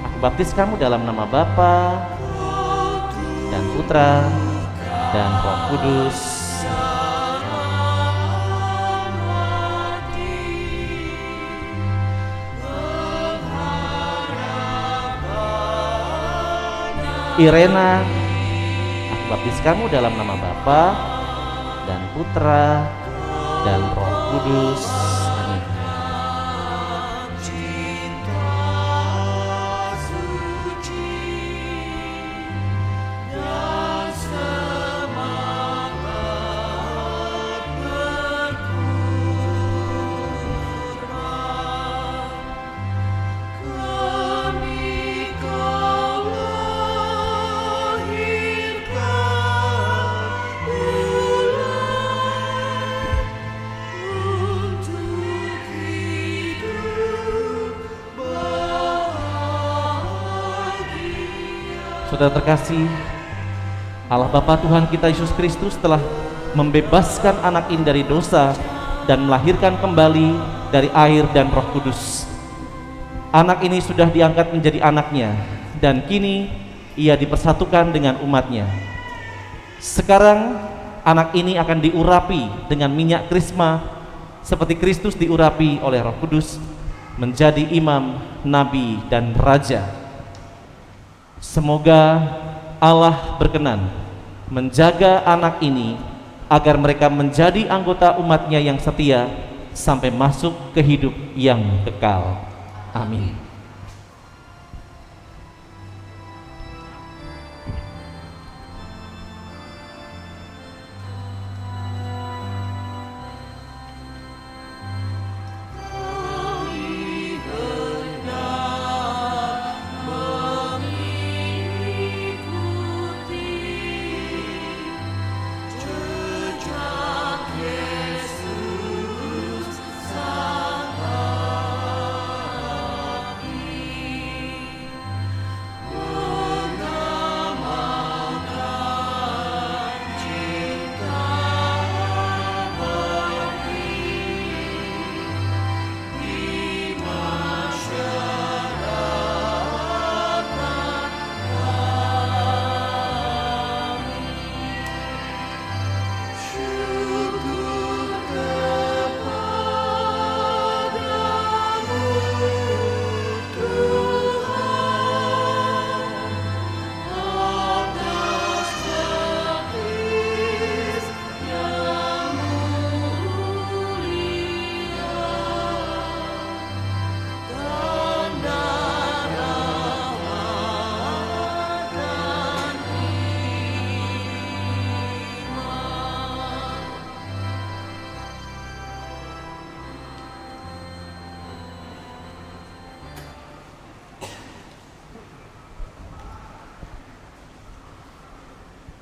aku baptis kamu dalam nama Bapa Putra, dan Roh Kudus. Irena, aku baptis kamu dalam nama Bapa dan Putra dan Roh Kudus. Amin. Saudara terkasih, Allah Bapa Tuhan kita Yesus Kristus telah membebaskan anak ini dari dosa dan melahirkan kembali dari air dan Roh Kudus. Anak ini sudah diangkat menjadi anaknya dan kini ia dipersatukan dengan umatnya. Sekarang anak ini akan diurapi dengan minyak krisma seperti Kristus diurapi oleh Roh Kudus menjadi imam, nabi, dan raja. Semoga Allah berkenan menjaga anak ini agar mereka menjadi anggota umatnya yang setia sampai masuk ke hidup yang kekal. Amin.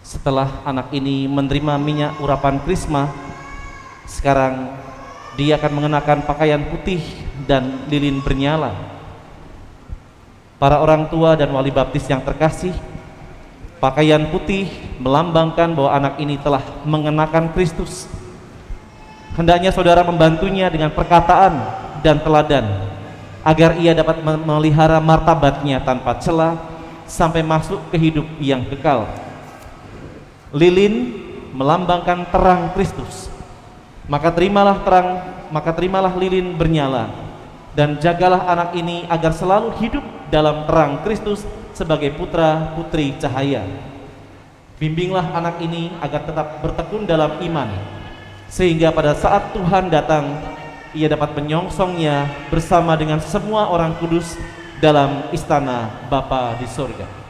Setelah anak ini menerima minyak urapan krisma, sekarang dia akan mengenakan pakaian putih dan lilin bernyala. Para orang tua dan wali baptis yang terkasih, pakaian putih melambangkan bahwa anak ini telah mengenakan Kristus. Hendaknya saudara membantunya dengan perkataan dan teladan agar ia dapat memelihara martabatnya tanpa cela sampai masuk ke hidup yang kekal. Lilin melambangkan terang Kristus. Maka terimalah lilin bernyala dan jagalah anak ini agar selalu hidup dalam terang Kristus sebagai putra putri cahaya. Bimbinglah anak ini agar tetap bertekun dalam iman, sehingga pada saat Tuhan datang ia dapat menyongsongnya bersama dengan semua orang kudus dalam istana Bapa di surga.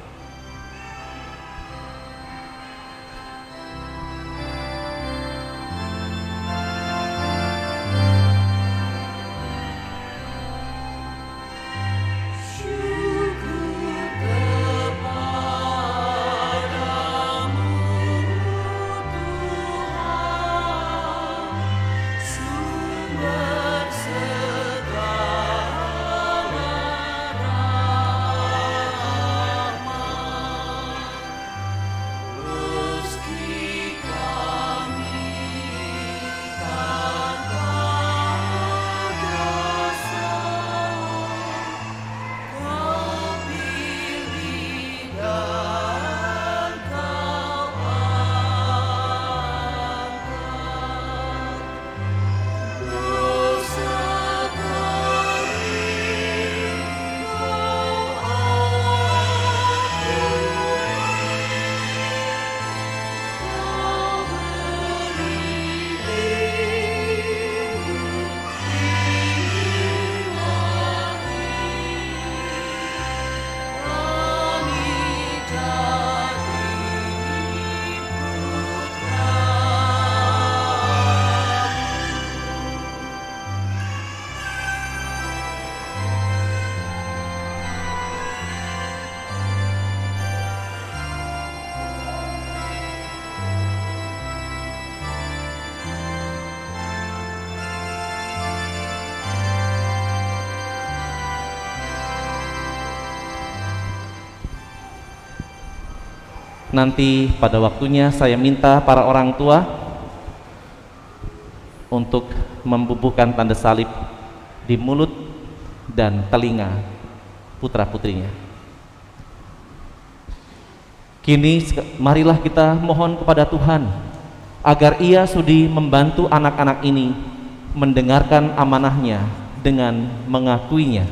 Nanti pada waktunya saya minta para orang tua untuk membubuhkan tanda salib di mulut dan telinga putra-putrinya. Kini marilah kita mohon kepada Tuhan agar Ia sudi membantu anak-anak ini mendengarkan amanahnya dengan mengakuinya.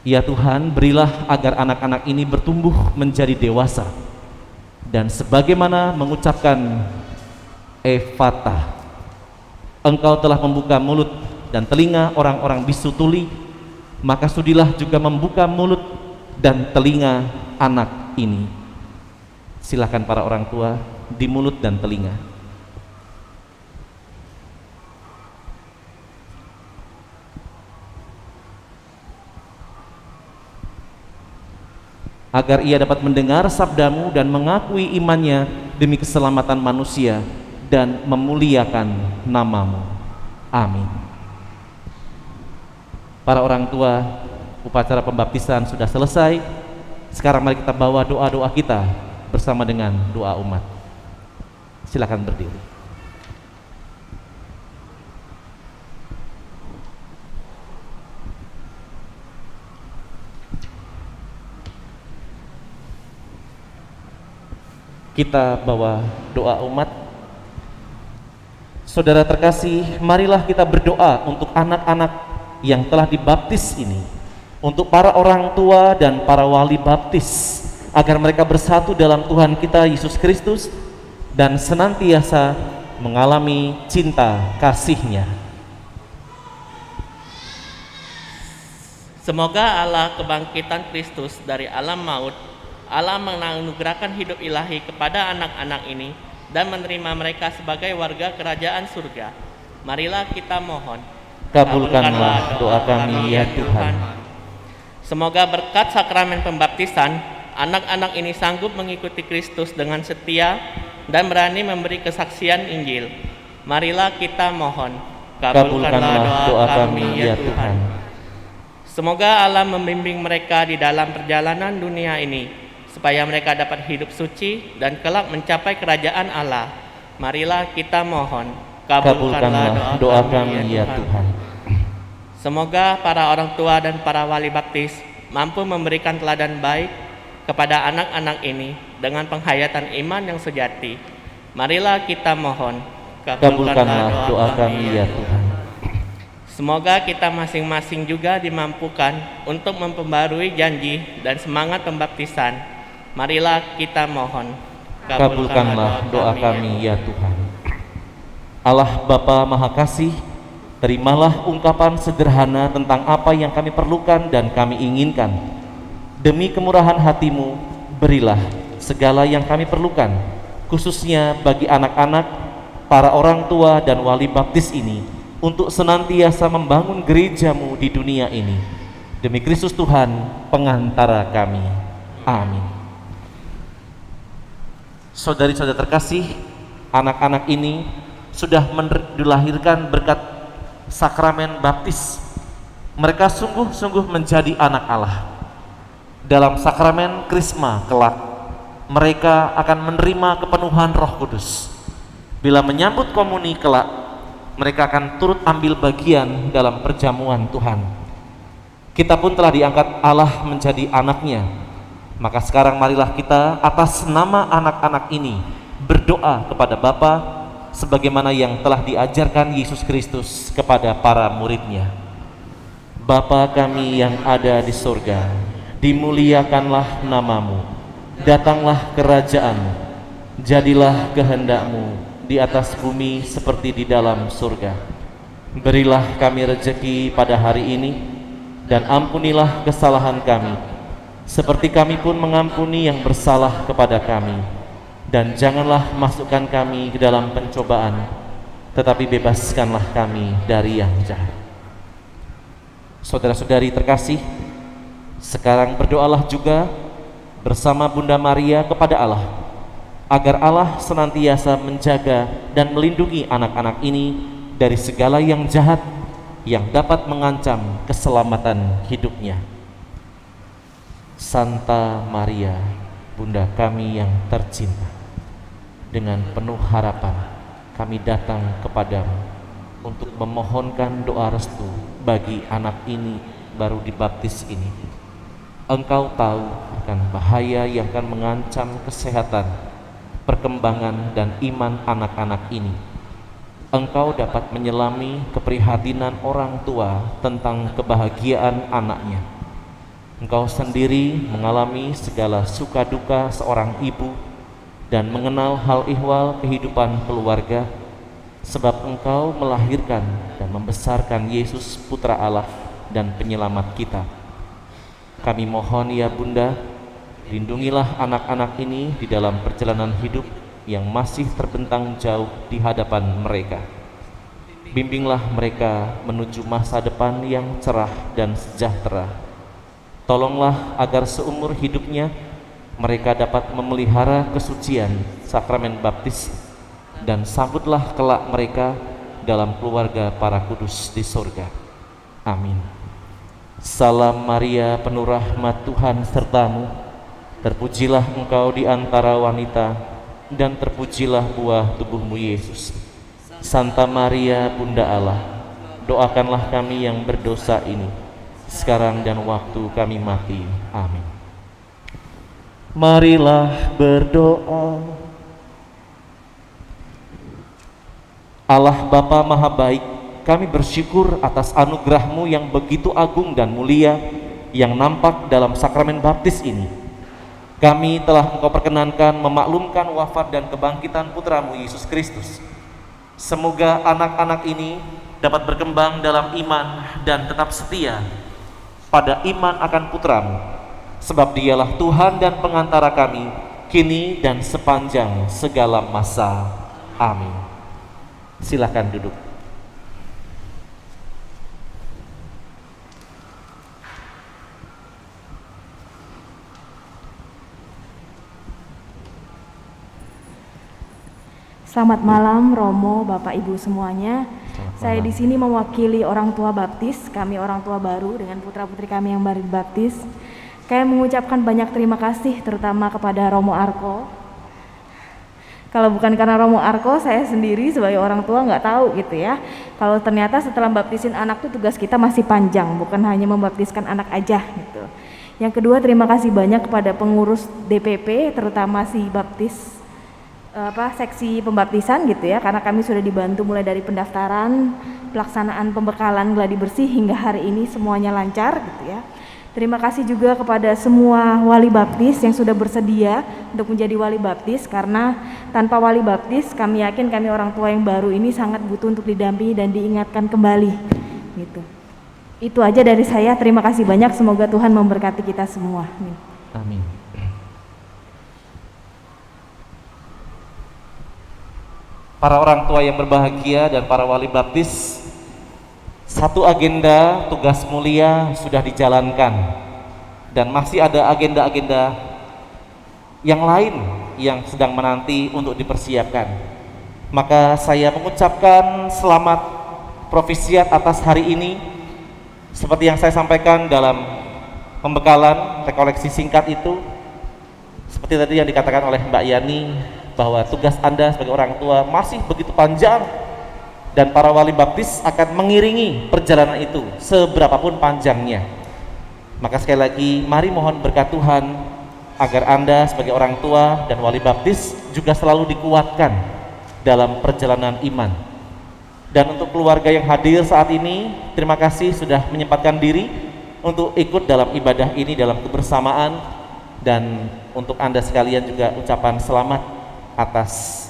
Ya Tuhan, berilah agar anak-anak ini bertumbuh menjadi dewasa, dan sebagaimana mengucapkan Efatah, Engkau telah membuka mulut dan telinga orang-orang bisu tuli, maka sudilah juga membuka mulut dan telinga anak ini. Silakan para orang tua di mulut dan telinga. Agar ia dapat mendengar sabdamu dan mengakui imannya demi keselamatan manusia dan memuliakan namamu. Amin. Para orang tua, upacara pembaptisan sudah selesai. Sekarang mari kita bawa doa-doa kita bersama dengan doa umat. Silakan berdiri. Kita bawa doa umat. Saudara terkasih, marilah kita berdoa untuk anak-anak yang telah dibaptis ini, untuk para orang tua dan para wali baptis, agar mereka bersatu dalam Tuhan kita Yesus Kristus dan senantiasa mengalami cinta kasih-Nya. Semoga Allah kebangkitan Kristus dari alam maut, Allah menganugerahkan hidup ilahi kepada anak-anak ini dan menerima mereka sebagai warga kerajaan surga. Marilah kita mohon. Kabulkanlah doa kami ya Tuhan. Semoga berkat sakramen pembaptisan, anak-anak ini sanggup mengikuti Kristus dengan setia dan berani memberi kesaksian Injil. Marilah kita mohon. Kabulkanlah doa kami ya Tuhan. Semoga Allah membimbing mereka di dalam perjalanan dunia ini, supaya mereka dapat hidup suci dan kelak mencapai kerajaan Allah. Marilah kita mohon. Kabulkanlah doa kami ya Tuhan. Semoga para orang tua dan para wali baptis mampu memberikan teladan baik kepada anak-anak ini dengan penghayatan iman yang sejati. Marilah kita mohon. Kabulkanlah doa kami ya Tuhan. Semoga kita masing-masing juga dimampukan untuk memperbarui janji dan semangat pembaptisan. Marilah kita mohon. Kabulkanlah doa kami ya Tuhan. Allah Bapa Maha Kasih, terimalah ungkapan sederhana tentang apa yang kami perlukan dan kami inginkan. Demi kemurahan hati-Mu, berilah segala yang kami perlukan, khususnya bagi anak-anak, para orang tua dan wali baptis ini, untuk senantiasa membangun gereja-Mu di dunia ini. Demi Kristus Tuhan, pengantara kami. Amin. Saudari-saudara terkasih, anak-anak ini sudah dilahirkan berkat sakramen baptis. Mereka sungguh-sungguh menjadi anak Allah. Dalam sakramen Krisma kelak, mereka akan menerima kepenuhan Roh Kudus. Bila menyambut komuni kelak, mereka akan turut ambil bagian dalam perjamuan Tuhan. Kita pun telah diangkat Allah menjadi anaknya. Maka sekarang marilah kita atas nama anak-anak ini berdoa kepada Bapa sebagaimana yang telah diajarkan Yesus Kristus kepada para murid-Nya. Bapa kami yang ada di surga, dimuliakanlah namamu, datanglah kerajaan-Mu, jadilah kehendak-Mu di atas bumi seperti di dalam surga. Berilah kami rejeki pada hari ini, dan ampunilah kesalahan kami, seperti kami pun mengampuni yang bersalah kepada kami. Dan janganlah masukkan kami ke dalam pencobaan, tetapi bebaskanlah kami dari yang jahat. Saudara-saudari terkasih, sekarang berdoalah juga bersama Bunda Maria kepada Allah, agar Allah senantiasa menjaga dan melindungi anak-anak ini dari segala yang jahat yang dapat mengancam keselamatan hidupnya. Santa Maria, Bunda kami yang tercinta, dengan penuh harapan kami datang kepadamu untuk memohonkan doa restu bagi anak ini baru dibaptis ini. Engkau tahu akan bahaya yang akan mengancam kesehatan, perkembangan dan iman anak-anak ini. Engkau dapat menyelami keprihatinan orang tua tentang kebahagiaan anaknya. Engkau sendiri mengalami segala suka duka seorang ibu dan mengenal hal ihwal kehidupan keluarga, sebab Engkau melahirkan dan membesarkan Yesus Putra Allah dan Penyelamat kita. Kami mohon ya Bunda, lindungilah anak-anak ini di dalam perjalanan hidup yang masih terbentang jauh di hadapan mereka. Bimbinglah mereka menuju masa depan yang cerah dan sejahtera. Tolonglah agar seumur hidupnya mereka dapat memelihara kesucian sakramen baptis, dan sambutlah kelak mereka dalam keluarga para kudus di surga. Amin. Salam Maria, penuh rahmat Tuhan sertamu. Terpujilah engkau di antara wanita, dan terpujilah buah tubuhmu Yesus. Santa Maria, Bunda Allah, doakanlah kami yang berdosa ini, sekarang dan waktu kami mati. Amin. Marilah berdoa. Allah Bapa Maha Baik, kami bersyukur atas anugerah-Mu yang begitu agung dan mulia yang nampak dalam sakramen baptis ini. Kami telah Engkau perkenankan memaklumkan wafat dan kebangkitan Putra-Mu Yesus Kristus. Semoga anak-anak ini dapat berkembang dalam iman dan tetap setia pada iman akan Putra-Mu, sebab Dialah Tuhan dan pengantara kami kini dan sepanjang segala masa. Amin. Silakan duduk. Selamat malam Romo, Bapak Ibu semuanya. Saya di sini mewakili orang tua baptis, kami orang tua baru dengan putra-putri kami yang baru dibaptis. Kami mengucapkan banyak terima kasih terutama kepada Romo Arko. Kalau bukan karena Romo Arko, saya sendiri sebagai orang tua nggak tahu gitu ya. Kalau ternyata setelah baptisin anak tuh tugas kita masih panjang, bukan hanya membaptiskan anak aja gitu. Yang kedua, terima kasih banyak kepada pengurus DPP, terutama si baptis seksi pembaptisan gitu ya, karena kami sudah dibantu mulai dari pendaftaran, pelaksanaan pembekalan gladi bersih hingga hari ini semuanya lancar gitu ya. Terima kasih juga kepada semua wali baptis yang sudah bersedia untuk menjadi wali baptis, karena tanpa wali baptis kami yakin kami orang tua yang baru ini sangat butuh untuk didampingi dan diingatkan kembali gitu. Itu aja dari saya, terima kasih banyak, semoga Tuhan memberkati kita semua. Amin. Amin. Para orang tua yang berbahagia dan para wali baptis, satu agenda tugas mulia sudah dijalankan dan masih ada agenda-agenda yang lain yang sedang menanti untuk dipersiapkan. Maka saya mengucapkan selamat provisiat atas hari ini, seperti yang saya sampaikan dalam pembekalan rekoleksi singkat itu, seperti tadi yang dikatakan oleh Mbak Yani, bahwa tugas Anda sebagai orang tua masih begitu panjang dan para wali baptis akan mengiringi perjalanan itu seberapapun panjangnya. Maka sekali lagi mari mohon berkat Tuhan agar Anda sebagai orang tua dan wali baptis juga selalu dikuatkan dalam perjalanan iman. Dan untuk keluarga yang hadir saat ini, terima kasih sudah menyempatkan diri untuk ikut dalam ibadah ini dalam kebersamaan, dan untuk Anda sekalian juga ucapan selamat atas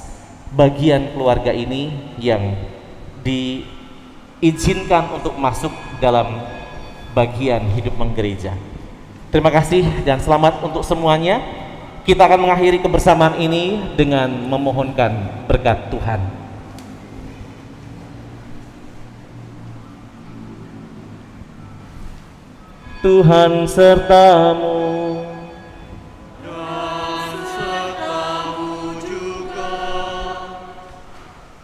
bagian keluarga ini yang diizinkan untuk masuk dalam bagian hidup menggereja. Terima kasih dan selamat untuk semuanya. Kita akan mengakhiri kebersamaan ini dengan memohonkan berkat Tuhan. Tuhan sertamu.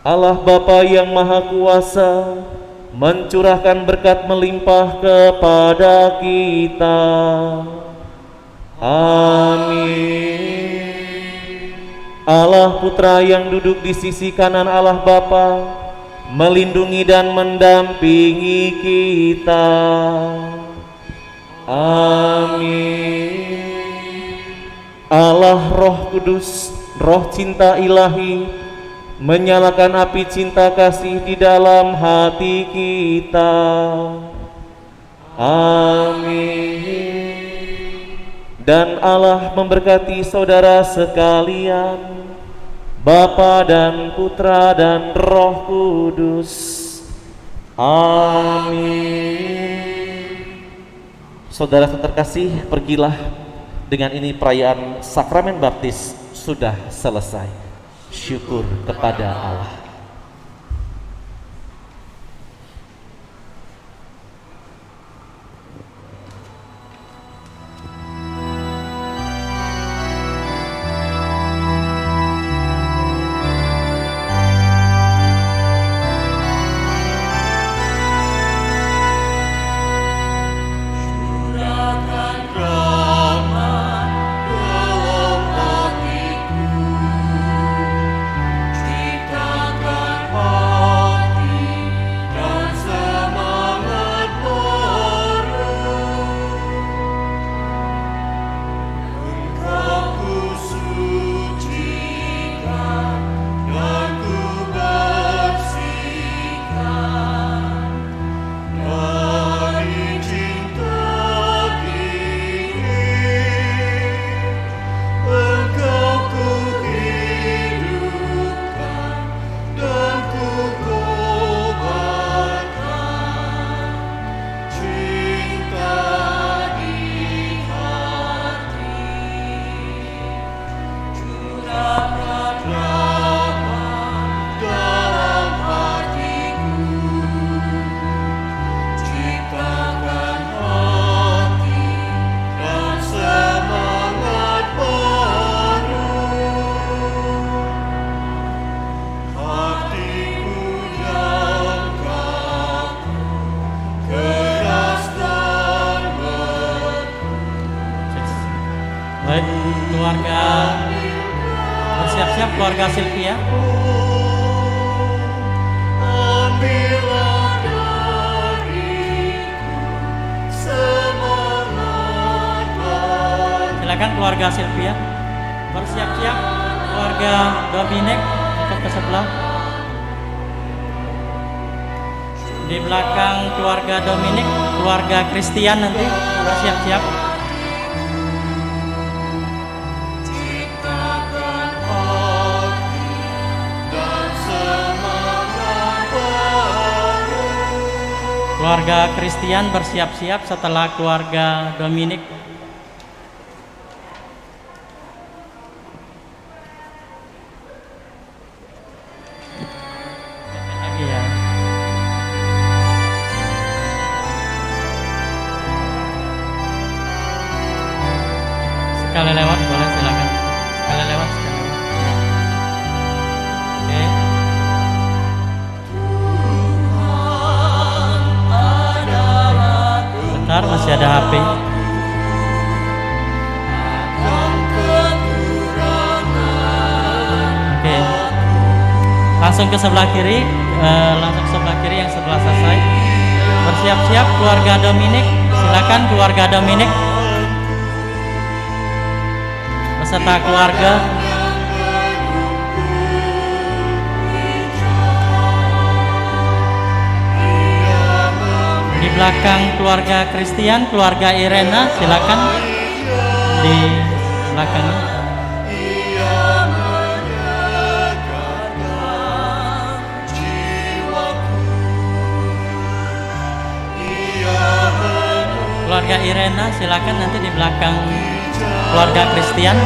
Allah Bapa yang Maha Kuasa mencurahkan berkat melimpah kepada kita. Amin. Allah Putra yang duduk di sisi kanan Allah Bapa, melindungi dan mendampingi kita. Amin. Allah Roh Kudus, Roh cinta ilahi, menyalakan api cinta kasih di dalam hati kita. Amin. Dan Allah memberkati saudara sekalian, Bapa dan Putra dan Roh Kudus. Amin. Saudara terkasih, pergilah. Dengan ini perayaan sakramen baptis sudah selesai. Syukur kepada Allah. Baik, keluarga bersiap-siap, keluarga Sylvia. Silakan keluarga Sylvia bersiap-siap, keluarga Dominic untuk ke sebelah. Di belakang keluarga Dominic, keluarga Christian nanti bersiap-siap. Keluarga Christian bersiap-siap setelah keluarga Dominic. Lagi ya. Sekali lewat boleh, silakan. Sekali lewat, sekali lewat. Oke. Bentar, masih ada HP. Oke. Langsung ke sebelah kiri, langsung sebelah kiri yang sebelah selesai. Bersiap-siap keluarga Dominic. Silakan keluarga Dominic beserta keluarga. Di belakang keluarga Christian, keluarga Irena, silakan di belakangnya. Keluarga Irena, silakan nanti di belakang keluarga Christian.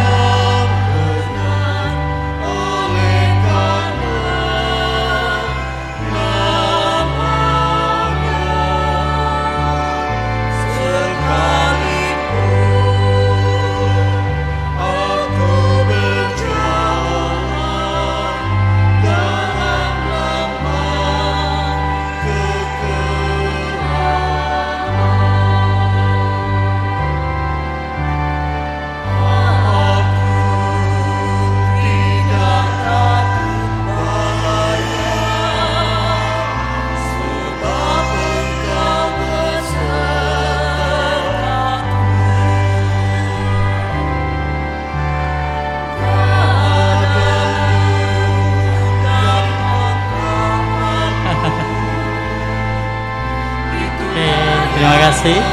kasih.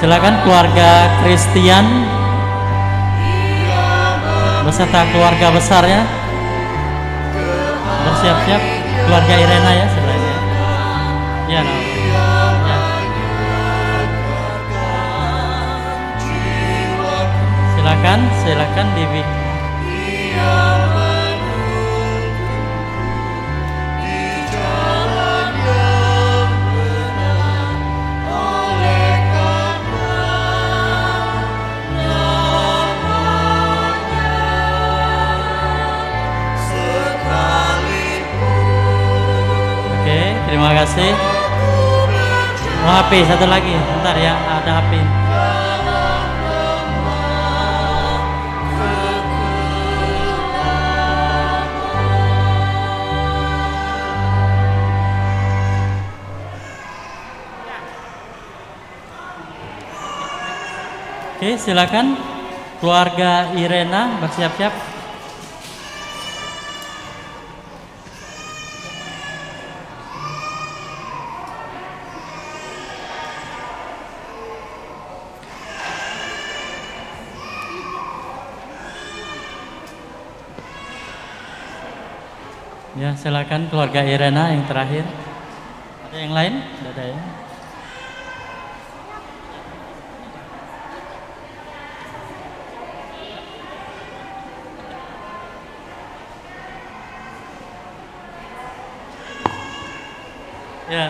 Silakan keluarga Christian beserta keluarga besarnya bersiap-siap. Keluarga Irena ya sebelahnya. Ya, no. Ya. Silakan Dewi. Oke, terima kasih. Oh, HP satu lagi, bentar ya, ada HP. Oke, silakan keluarga Irena bersiap-siap. Ya, silakan keluarga Irena yang terakhir. Ada yang lain? Tidak ada ya. Ya.